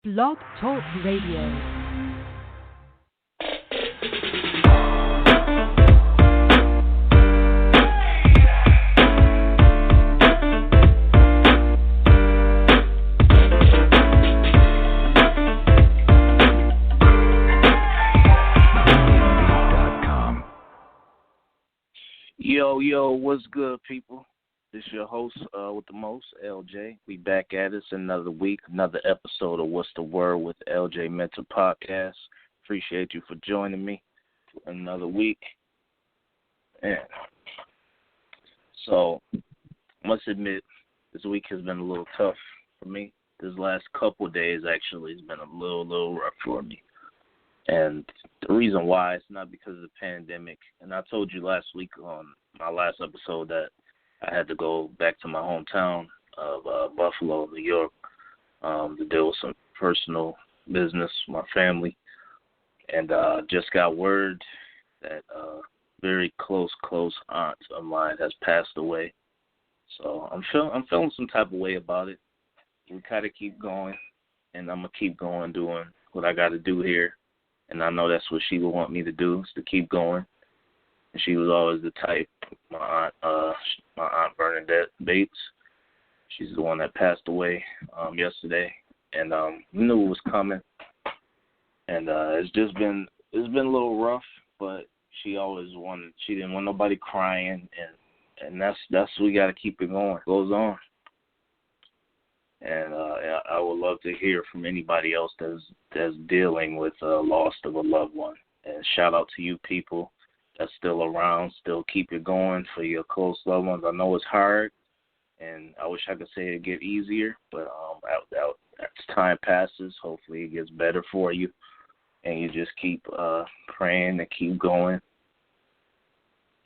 Blog Talk Radio. Yo, what's good, people? This is your host with the most, LJ. We back at it another week, another episode of What's the Word with LJ Mental Podcast. Appreciate you for joining me for another week. And so, I must admit, this week has been a little tough for me. This last couple of days, actually, has been a little rough for me. And the reason why, it's not because of the pandemic. And I told you last week on my last episode that I had to go back to my hometown of Buffalo, New York, to deal with some personal business, my family. And just got word that a very close aunt of mine has passed away. So I'm feeling some type of way about it. We kind of keep going, and I'm going to keep going doing what I got to do here. And I know that's what she would want me to do, is to keep going. And she was always the type, my aunt Bernadette Bates. She's the one that passed away yesterday, and we knew it was coming. And it's been a little rough, but she didn't want nobody crying, and that's we got to keep it going. It goes on. And I would love to hear from anybody else that's dealing with loss of a loved one. And shout out to you people that's still around, still keep it going for your close loved ones. I know it's hard, and I wish I could say it'd get easier, but as time passes, hopefully it gets better for you, and you just keep praying and keep going.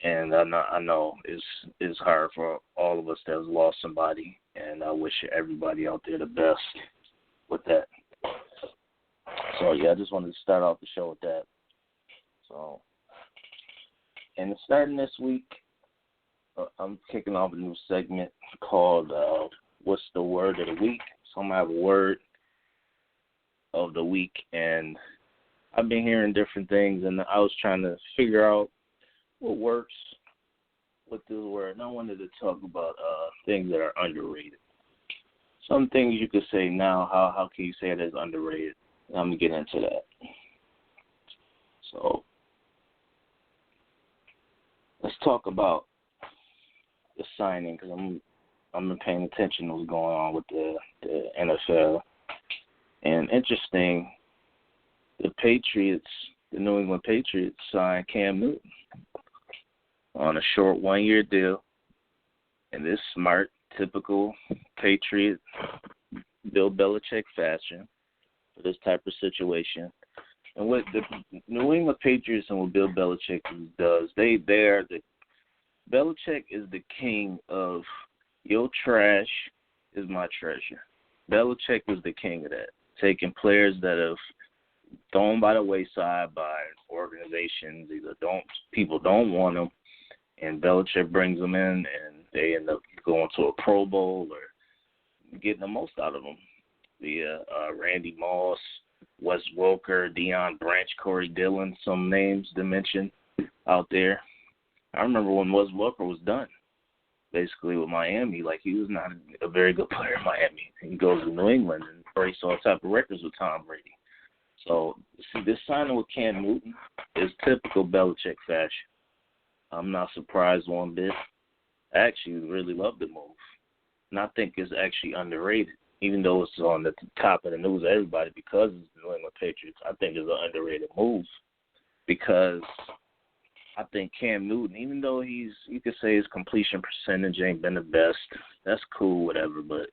And I know it's hard for all of us that has lost somebody, and I wish everybody out there the best with that. So, yeah, I just wanted to start off the show with that. So, and starting this week, I'm kicking off a new segment called What's the Word of the Week? So I'm going to have a word of the week, and I've been hearing different things, and I was trying to figure out what works with this word. And I wanted to talk about things that are underrated. Some things you could say now, how can you say it is underrated? I'm going to get into that. So, let's talk about the signing, because I'm been paying attention to what's going on with the NFL. And interesting, the New England Patriots signed Cam Newton on a short 1-year deal. In this smart, typical Patriot, Bill Belichick fashion for this type of situation. And what the New England Patriots and what Bill Belichick does, Belichick is the king of your trash is my treasure. Belichick was the king of that, taking players that have thrown by the wayside by organizations, people don't want them, and Belichick brings them in, and they end up going to a Pro Bowl or getting the most out of them via Randy Moss, Wes Welker, Deion Branch, Corey Dillon, some names to mention out there. I remember when Wes Welker was done, basically with Miami, like he was not a very good player in Miami. He goes to New England and breaks all type of records with Tom Brady. So, see, this signing with Cam Newton is typical Belichick fashion. I'm not surprised one bit. I actually really love the move. And I think it's actually underrated, even though it's on the top of the news of everybody because it's the New England Patriots. I think it's an underrated move because I think Cam Newton, even though you could say his completion percentage ain't been the best, that's cool, whatever, but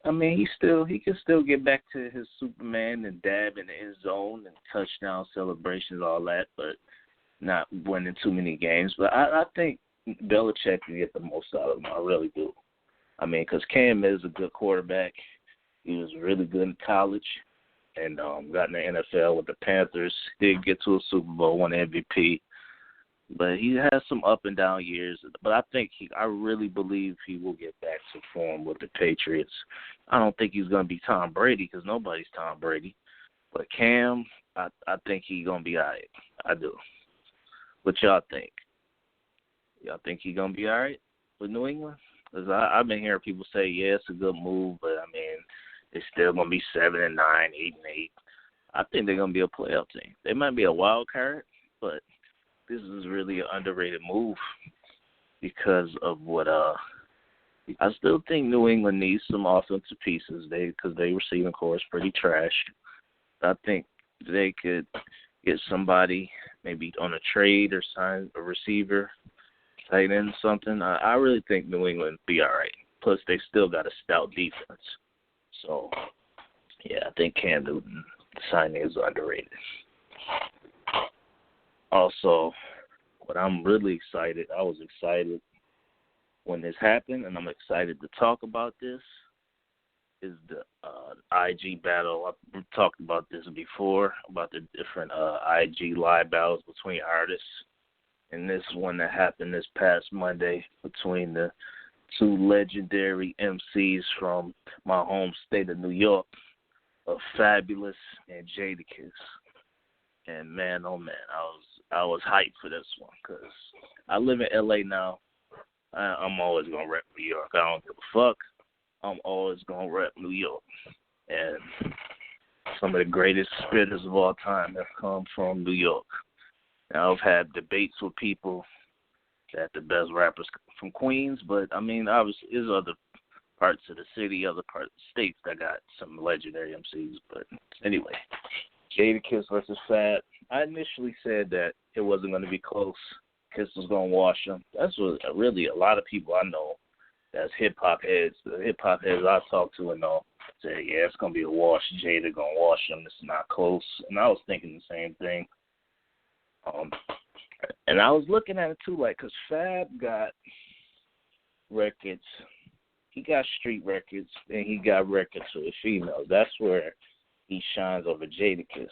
I mean, he can still get back to his Superman and dab in the end zone and touchdown celebrations, all that, but not winning too many games. But I think Belichick can get the most out of him. I really do. I mean, because Cam is a good quarterback. He was really good in college and got in the NFL with the Panthers. Did get to a Super Bowl, won MVP. But he has some up and down years. But I really believe he will get back to form with the Patriots. I don't think he's going to be Tom Brady because nobody's Tom Brady. But Cam, I think he's going to be all right. I do. What y'all think? Y'all think he's going to be all right with New England? Because I've been hearing people say, yeah, it's a good move, but, I mean, it's still going to be 7-9, 8-8. I think they're going to be a playoff team. They might be a wild card, but this is really an underrated move because of what I still think New England needs some offensive pieces because they receiving core is pretty trash. I think they could get somebody maybe on a trade or sign a receiver, tight end, something. I really think New England will be all right. Plus, they still got a stout defense. So, yeah, I think Cam Newton signing is underrated. Also, what I'm really excited, I was excited when this happened, and I'm excited to talk about this, is the IG battle. I've talked about this before, about the different IG live battles between artists. And this one that happened this past Monday between the two legendary MCs from my home state of New York, of Fabulous and Jadakiss. And man, oh man, I was hyped for this one because I live in LA now. I'm always gonna rep New York. I don't give a fuck. I'm always gonna rep New York. And some of the greatest spitters of all time have come from New York. Now, I've had debates with people that the best rappers from Queens, but I mean, obviously, there's other parts of the city, other parts of the states that got some legendary MCs. But anyway, Jadakiss versus Fab. I initially said that it wasn't going to be close. Kiss was going to wash them. That's what really a lot of people I know that's hip-hop heads. The hip-hop heads I talk to and know say, yeah, it's going to be a wash. Jada going to wash them. It's not close. And I was thinking the same thing. And I was looking at it, too, like, because Fab got records. He got street records, and he got records for the females. That's where he shines over Jadakiss.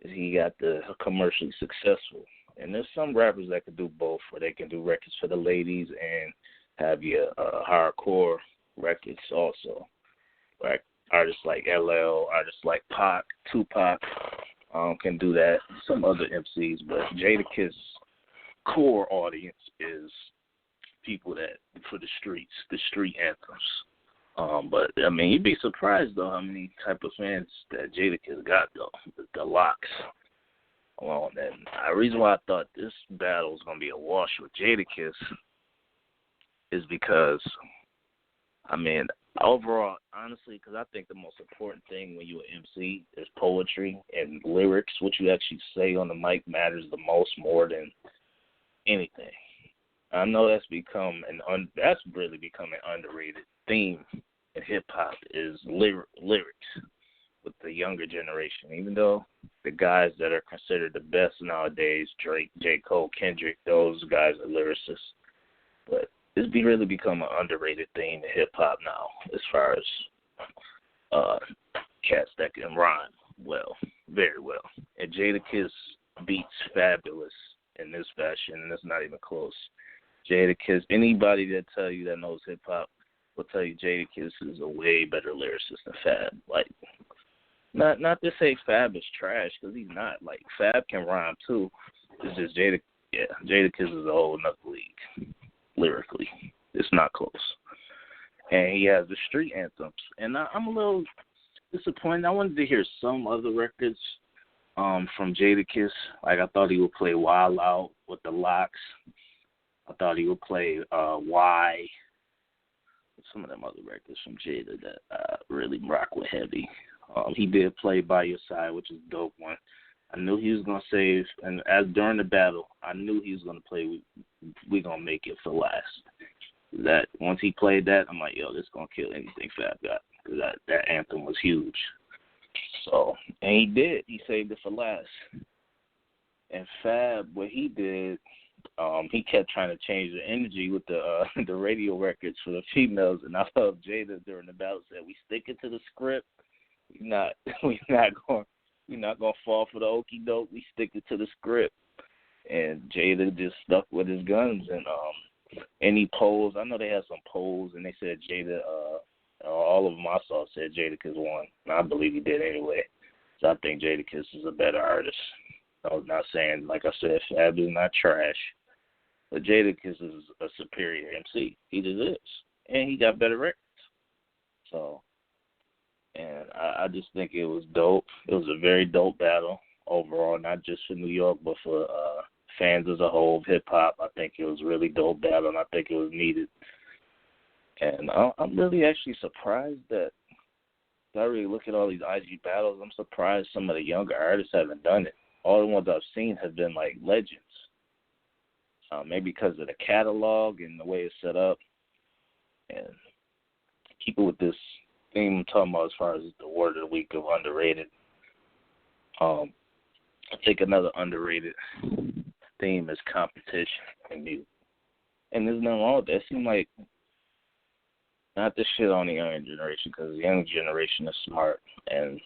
He got the commercially successful. And there's some rappers that can do both, where they can do records for the ladies and have your hardcore records also. Like artists like LL, artists like Pac, Tupac can do that. Some other MCs, but Jadakiss' core audience is people that for the streets, the street anthems. But I mean, you'd be surprised though how many type of fans that Jadakiss got though. The locks. Well, and the reason why I thought this battle was gonna be a wash with Jadakiss is because, I mean, overall, honestly, because I think the most important thing when you're an MC is poetry and lyrics. What you actually say on the mic matters the most, more than anything. I know that's that's really become an underrated theme in hip hop is lyrics with the younger generation. Even though the guys that are considered the best nowadays, Drake, J. Cole, Kendrick, those guys are lyricists. But it's really become an underrated theme in hip hop now, as far as cats that can rhyme well, very well. And Jadakiss beats Fabulous in this fashion, and it's not even close. Jadakiss, anybody that tell you that knows hip hop will tell you Jadakiss is a way better lyricist than Fab. Like, not to say Fab is trash, because he's not. Like, Fab can rhyme too. It's just Jadakiss is a whole nother league. Lyrically, it's not close. And he has the street anthems. And I'm a little disappointed. I wanted to hear some other records from Jadakiss. Like, I thought he would play Wild Out with the Locks. I thought he would play Why. Some of them other records from Jada that I really rock with heavy. He did play By Your Side, which is a dope one. I knew he was going to save, and as during the battle, I knew he was going to play We Gonna Make It for Last. That once he played that, I'm like, yo, this is going to kill anything Fab got, because that anthem was huge. So, and he did. He saved it for last. And Fab, what he did, he kept trying to change the energy with the radio records for the females, and I love Jada during the battle said, we sticking to the script. We're not going to fall for the okie doke. We sticking to the script. And Jada just stuck with his guns. And any polls, I know they had some polls, and they said Jada, all of them I saw said Jadakiss won. And I believe he did anyway. So I think Jadakiss is a better artist. I was not saying, like I said, Fab is not trash. But Jadakiss is a superior MC. He just is. And he got better records. So, and I just think it was dope. It was a very dope battle overall, not just for New York, but for fans as a whole of hip-hop. I think it was a really dope battle, and I think it was needed. And I'm really actually surprised that, if I really look at all these IG battles, I'm surprised some of the younger artists haven't done it. All the ones I've seen have been like legends. Maybe because of the catalog and the way it's set up. And keep it with this theme I'm talking about as far as the word of the week of underrated. I think another underrated theme is competition in music. And there's nothing wrong with that. It seems like, not to shit on the younger generation, because the younger generation is smart, and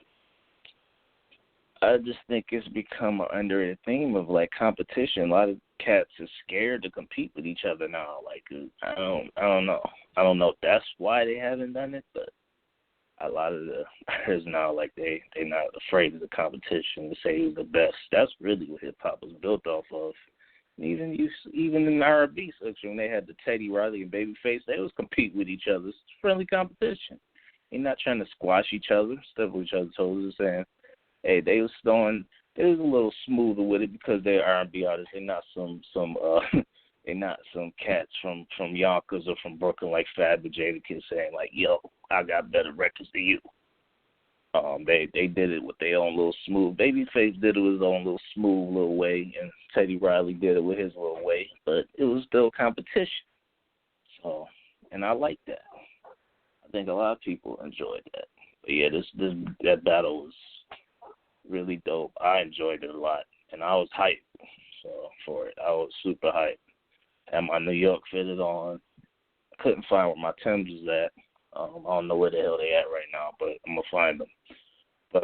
I just think it's become an underrated theme of like competition. A lot of cats are scared to compete with each other now. Like I don't know. I don't know if that's why they haven't done it, but a lot of the artists now, like they're not afraid of the competition to say who's the best. That's really what hip hop was built off of. And even in the R&B section, when they had the Teddy Riley and Babyface, they was compete with each other. It's friendly competition. They're not trying to squash each other, step on each other's toes. Just saying, hey, they was a little smoother with it because they're R&B artists. They're not they're not some cats from Yonkers or from Brooklyn like Fab and Jadakiss saying like, yo, I got better records than you. They did it with their own little smooth. Babyface did it with his own little smooth little way, and Teddy Riley did it with his little way. But it was still competition. So, and I like that. I think a lot of people enjoyed that. But yeah, that battle was really dope. I enjoyed it a lot, and I was hyped for it. I was super hyped. Had my New York fitted on. I couldn't find where my Timbs was at. I don't know where the hell they at right now, but I'm gonna find them. But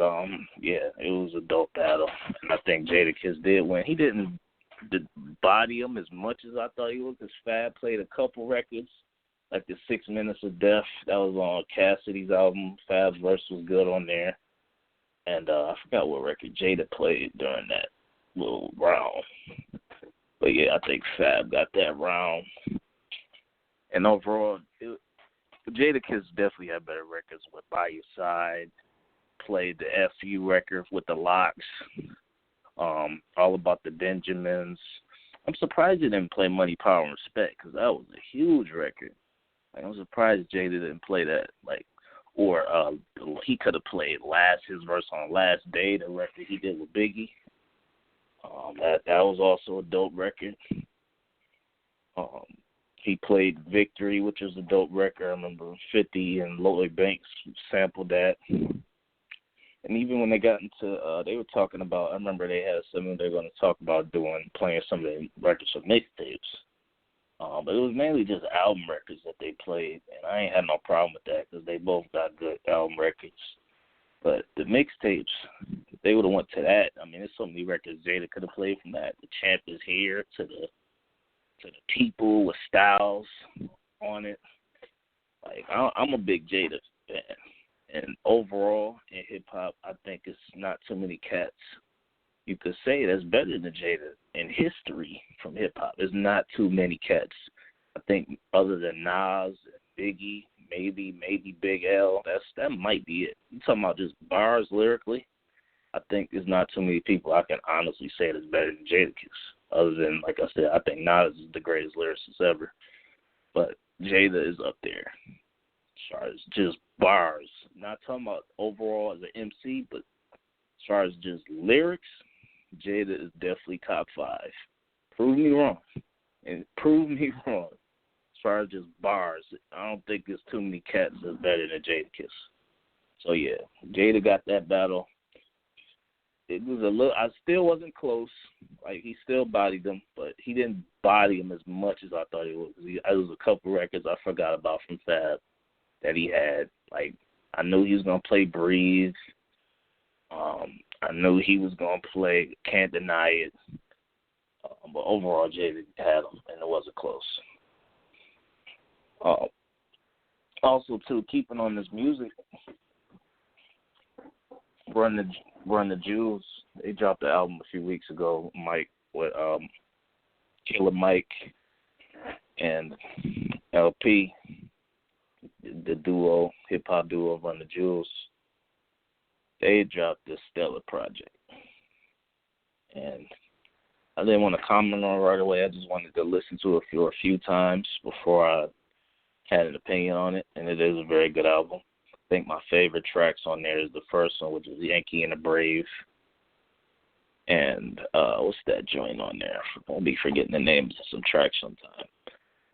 yeah, it was a dope battle, and I think Jadakiss did win. He didn't body him as much as I thought he would, because Fab played a couple records, like the 6 Minutes of Death. That was on Cassidy's album. Fab's verse was good on there, and I forgot what record Jada played during that little round. But yeah, I think Fab got that round, and overall, Jadakiss definitely had better records with By Your Side, played the FU record with the Locks, All About the Benjamins. I'm surprised he didn't play Money, Power, and Respect, because that was a huge record. Like, I'm surprised Jada didn't play that. Like, or he could have played his verse on Last Day, the record he did with Biggie. That was also a dope record. He played Victory, which was a dope record. I remember 50 and Lloyd Banks sampled that. And even when they got into, they were talking about, I remember they had something they were going to talk about playing some of the records of mixtapes. But it was mainly just album records that they played, and I ain't had no problem with that because they both got good album records. But the mixtapes, if they would have went to that, I mean, there's so many records Jada could have played from that. The Champ Is Here to the People with Styles on it. Like, I'm a big Jada fan. And overall, in hip-hop, I think it's not too many cats you could say that's better than Jada in history from hip-hop. There's not too many cats. I think other than Nas, Biggie, maybe Big L, that might be it. You talking about just bars lyrically? I think there's not too many people I can honestly say that's better than Jadakiss. Other than, like I said, I think Nas is the greatest lyricist ever. But Jada is up there as far as just bars. Not talking about overall as an MC, but as far as just lyrics, Jada is definitely top 5. Prove me wrong. And prove me wrong. As far as just bars, I don't think there's too many cats that's better than Jadakiss. So, yeah, Jada got that battle. It was I still wasn't close. Like, he still bodied him, but he didn't body him as much as I thought he would. There was a couple records I forgot about from Fab that he had. Like, I knew he was going to play Breathe. I knew he was going to play Can't Deny It. But overall, Jada had him, and it wasn't close. Also, too, keeping on this music, Run the Jewels, they dropped the album a few weeks ago, Mike, with Killer Mike and LP, the duo, hip-hop duo, Run the Jewels. They dropped this stellar project. And I didn't want to comment on it right away. I just wanted to listen to it for a few times before I had an opinion on it, and it is a very good album. I think my favorite tracks on there is the first one, which is Yankee and the Brave. And what's that joint on there? I'll be forgetting the names of some tracks sometime.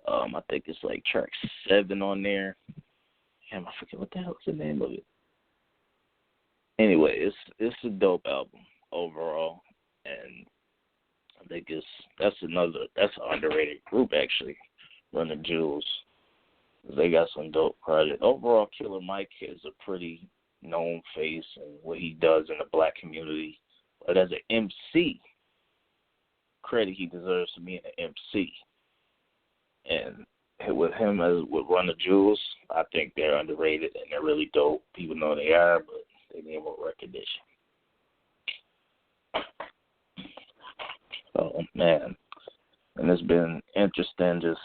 I think it's like track 7 on there. Damn, I forget what the hell's the name of it. Anyway, it's a dope album overall, and I think that's an underrated group actually, Run the Jewels. They got some dope projects. Overall, Killer Mike is a pretty known face and what he does in the black community. But as an MC, credit he deserves to be an MC. And with him with Run the Jewels, I think they're underrated and they're really dope. People know they are, but they need more recognition. Oh, man. And it's been interesting just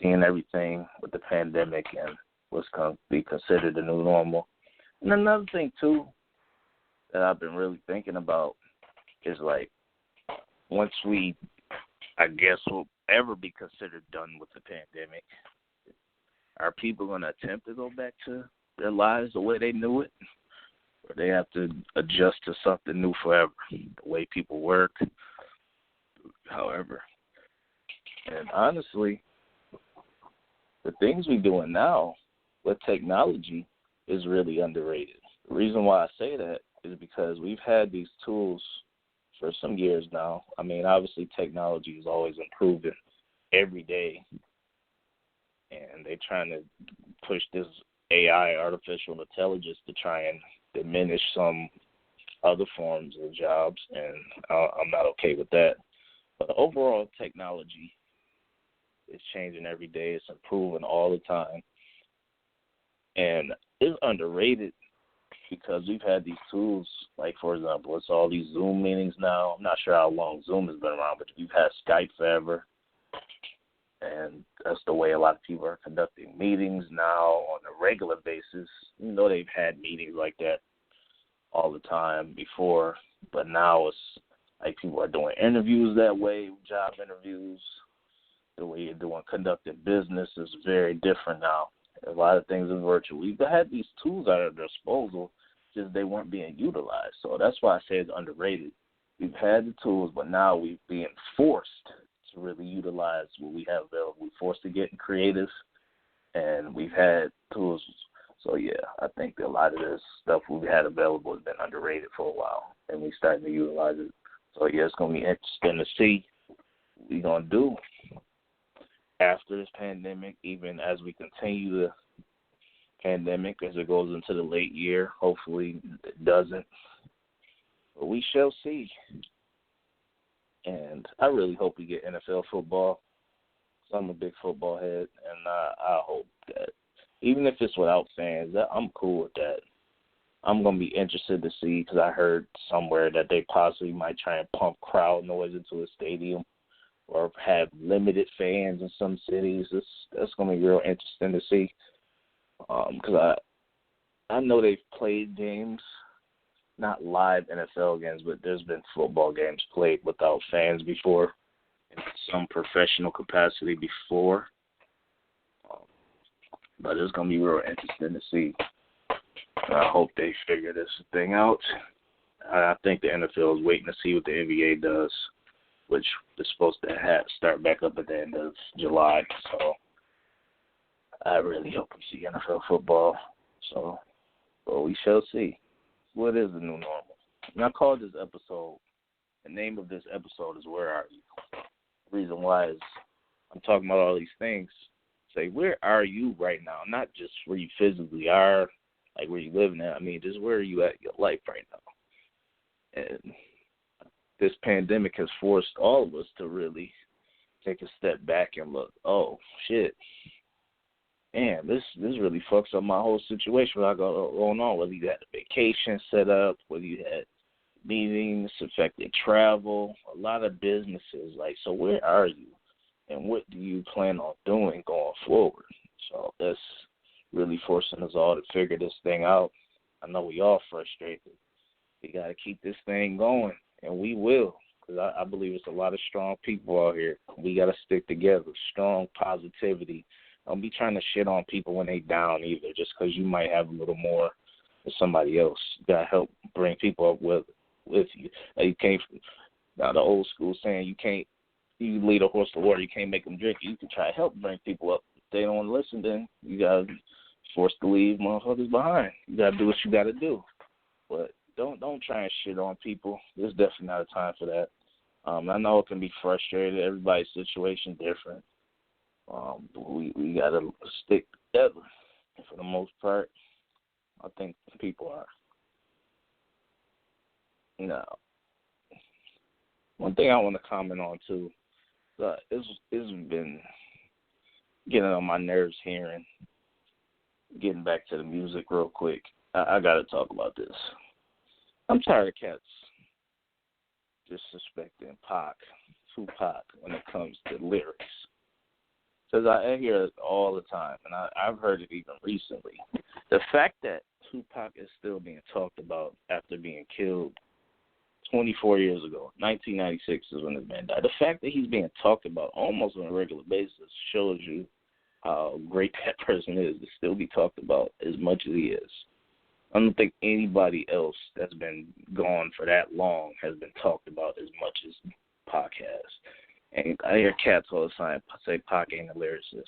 seeing everything with the pandemic and what's going to be considered the new normal. And another thing, too, that I've been really thinking about is, like, once we, I guess, will ever be considered done with the pandemic, are people going to attempt to go back to their lives the way they knew it? Or they have to adjust to something new forever, the way people work, however. And honestly, the things we're doing now with technology is really underrated. The reason why I say that is because we've had these tools for some years now. I mean, obviously technology is always improving every day, and they're trying to push this AI, artificial intelligence, to try and diminish some other forms of jobs, and I'm not okay with that. But overall, technology is changing every day. It's improving all the time. And it's underrated because we've had these tools, like, for example, it's all these Zoom meetings now. I'm not sure how long Zoom has been around, but we've had Skype forever. And that's the way a lot of people are conducting meetings now on a regular basis. You know, they've had meetings like that all the time before, but now it's like people are doing interviews that way, job interviews. The way you're conducting business is very different now. A lot of things are virtual. We've had these tools at our disposal, just they weren't being utilized. So that's why I say it's underrated. We've had the tools, but now we're being forced to really utilize what we have available. We're forced to get creative, and we've had tools. So, yeah, I think that a lot of this stuff we had available has been underrated for a while, and we're starting to utilize it. So, yeah, it's going to be interesting to see what we're going to do after this pandemic, even as we continue the pandemic, as it goes into the late year. Hopefully it doesn't. But we shall see. And I really hope we get NFL football. So I'm a big football head, and I hope that even if it's without fans, I'm cool with that. I'm going to be interested to see, because I heard somewhere that they possibly might try and pump crowd noise into a stadium or have limited fans in some cities. That's going to be real interesting to see, because I know they've played games, not live NFL games, but there's been football games played without fans before in some professional capacity before. But it's going to be real interesting to see. I hope they figure this thing out. I think the NFL is waiting to see what the NBA does, which is supposed to start back up at the end of July. So I really hope we see NFL football. So, well, we shall see. What is the new normal? And I called this episode, the name of this episode is Where Are You? The reason why is I'm talking about all these things. Say, where are you right now? Not just where you physically are, like where you living at. I mean, just where are you at in your life right now? And this pandemic has forced all of us to really take a step back and look, oh, shit. Man, this really fucks up my whole situation. What I got going on, whether you had a vacation set up, whether you had meetings, affected travel, a lot of businesses. Like, so where are you? And what do you plan on doing going forward? So that's really forcing us all to figure this thing out. I know we all frustrated. We got to keep this thing going, and we will, because I believe it's a lot of strong people out here. We got to stick together, strong positivity. Don't be trying to shit on people when they down either, just because you might have a little more than somebody else. You got to help bring people up with you. You can't, now the old school saying you lead a horse to water, you can't make them drink. You can try to help bring people up. If they don't want to listen, then you got to force to leave motherfuckers behind. You got to do what you got to do. But don't try and shit on people. There's definitely not a time for that. I know it can be frustrating. Everybody's situation different. But we got to stick together. And for the most part, I think people are. Now, one thing I want to comment on, too, it's been getting on my nerves hearing, getting back to the music real quick. I got to talk about this. I'm tired of cats disrespecting Tupac, when it comes to lyrics. Because I hear it all the time, and I've heard it even recently. The fact that Tupac is still being talked about after being killed 24 years ago, 1996 is when this man died. The fact that he's being talked about almost on a regular basis shows you how great that person is to still be talked about as much as he is. I don't think anybody else that's been gone for that long has been talked about as much as Pac has. And I hear cats all the time say Pac ain't a lyricist.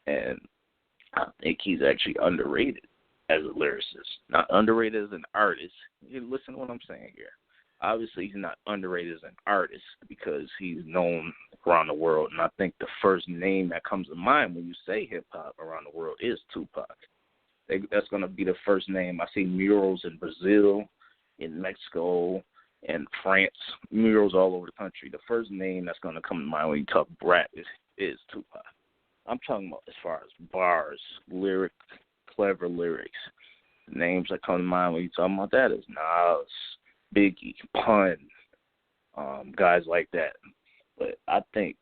And I think he's actually underrated as a lyricist. Not underrated as an artist. You listen to what I'm saying here. Obviously, he's not underrated as an artist because he's known around the world. And I think the first name that comes to mind when you say hip-hop around the world is Tupac. That's going to be the first name. I see murals in Brazil, in Mexico, and France, murals all over the country. The first name that's going to come to mind when you talk rap is Tupac. I'm talking about as far as bars, clever lyrics. The names that come to mind when you talking about that is Nas, Biggie, Pun, guys like that. But I think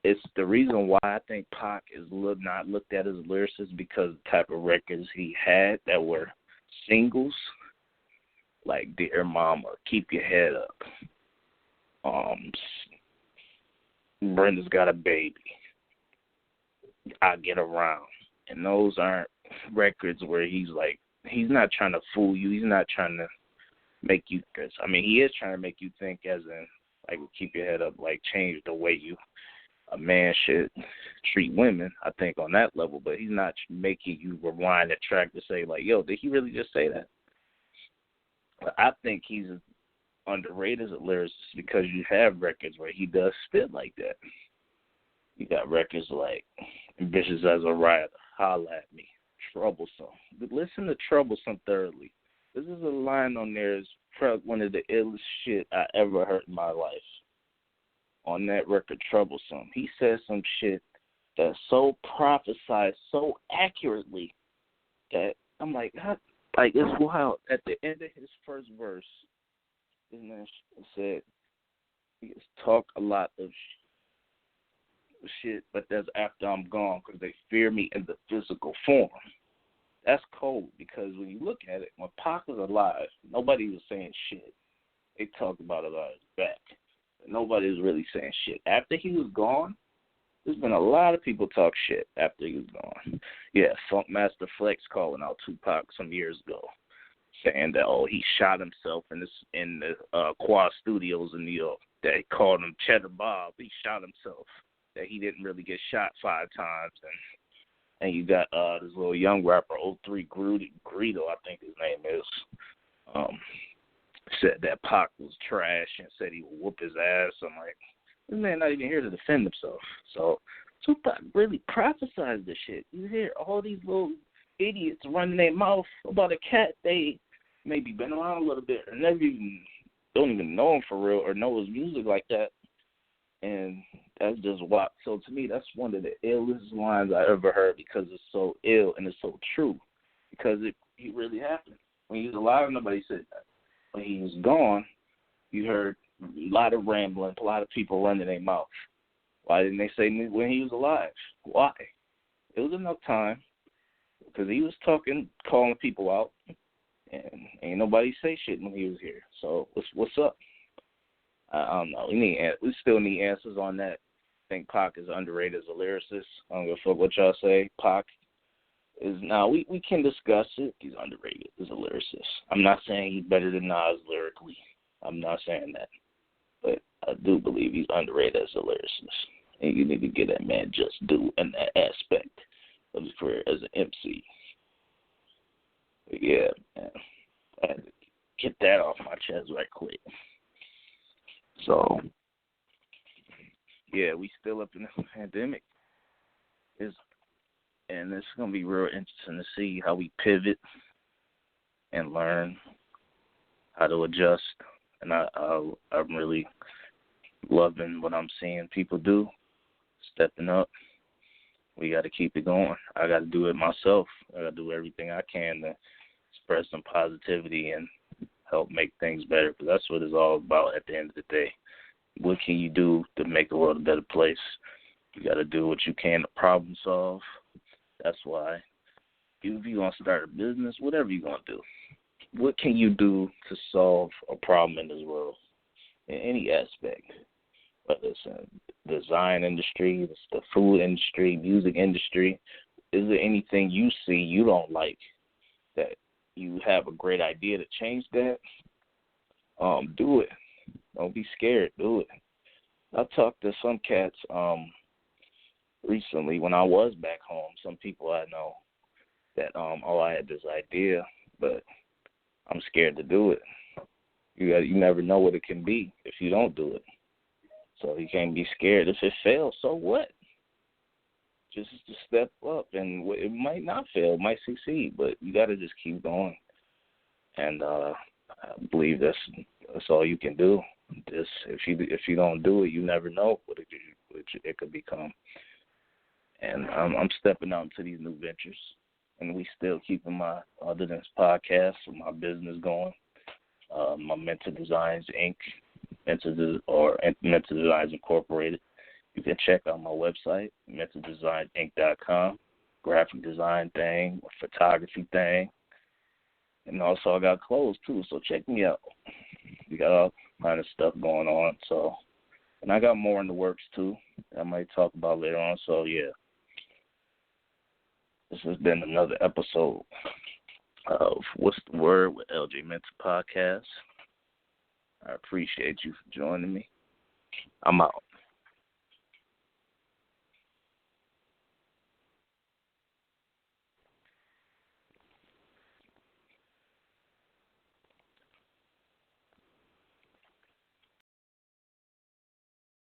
it's the reason why I think Pac is not looked at as a lyricist because of the type of records he had that were singles, like Dear Mama, Keep Your Head Up, Brenda's Got a Baby, I Get Around. And those aren't records where he's not trying to fool you. He's not trying to make you, I mean, he is trying to make you think as in, like, keep your head up, like, change the way a man should treat women, I think, on that level. But he's not making you rewind the track to say, like, yo, did he really just say that? But I think he's underrated as a lyricist because you have records where he does spit like that. You got records like Ambitious as a Rider, Holla at Me, Troublesome. But listen to Troublesome thoroughly. This is a line on there is one of the illest shit I ever heard in my life. On that record, Troublesome, he says some shit that's so prophesied so accurately that I'm like, it's wild. At the end of his first verse, this man said, he has talked a lot of shit, but that's after I'm gone because they fear me in the physical form. That's cold because when you look at it, when Pac was alive, nobody was saying shit. They talked about it on his back. Nobody was really saying shit. After he was gone, there's been a lot of people talk shit after he was gone. Yeah, Funkmaster Flex calling out Tupac some years ago, saying that, he shot himself in the Quad Studios in New York. They called him Cheddar Bob. He shot himself. That he didn't really get shot 5 times. And you got this little young rapper, 03 Greedo, I think his name is, said that Pac was trash and said he would whoop his ass. I'm like, this man not even here to defend himself. So Tupac really prophesized this shit. You hear all these little idiots running their mouth about a cat they maybe been around a little bit or never even don't even know him for real or know his music like that. And that's just wild. So to me, that's one of the illest lines I ever heard because it's so ill and it's so true. Because he really happened. When he was alive, nobody said that. When he was gone, you heard a lot of rambling, a lot of people running their mouth. Why didn't they say when he was alive? Why? It was enough time because he was talking, calling people out, and ain't nobody say shit when he was here. So what's up? I don't know. We still need answers on that. I think Pac is underrated as a lyricist. I don't give a fuck what y'all say. Pac is now. We can discuss it. He's underrated as a lyricist. I'm not saying he's better than Nas lyrically. I'm not saying that, but I do believe he's underrated as a lyricist. And you need to get that man just due in that aspect of his career as an MC. But yeah, man, I had to get that off my chest right quick. So, yeah, we still up in the pandemic. And it's going to be real interesting to see how we pivot and learn how to adjust. And I'm really loving what I'm seeing people do, stepping up. We got to keep it going. I got to do it myself. I got to do everything I can to spread some positivity and help make things better, because that's what it's all about at the end of the day. What can you do to make the world a better place? You got to do what you can to problem solve. That's why if you're going to start a business, whatever you're going to do, what can you do to solve a problem in this world in any aspect? Whether it's in the design industry, it's the food industry, music industry, is there anything you see you don't like that you have a great idea to change that? Do it. Don't be scared. Do it. I talked to some cats recently when I was back home. Some people I know that I had this idea, but I'm scared to do it. You never know what it can be if you don't do it. So you can't be scared. If it fails, so what? Just to step up, and it might not fail, it might succeed, but you got to just keep going. And I believe that's all you can do. Just if you don't do it, you never know what it could become. And I'm stepping out into these new ventures, and we still keeping my other than this podcast, my business going. My Mental Designs Inc. Mental Designs Incorporated. You can check out my website, mentaldesigninc.com, graphic design thing, photography thing. And also I got clothes too, so check me out. We got all kind of stuff going on. So, and I got more in the works too. I might talk about later on. So yeah, this has been another episode of What's the Word with LJ Mental Podcast. I appreciate you for joining me. I'm out.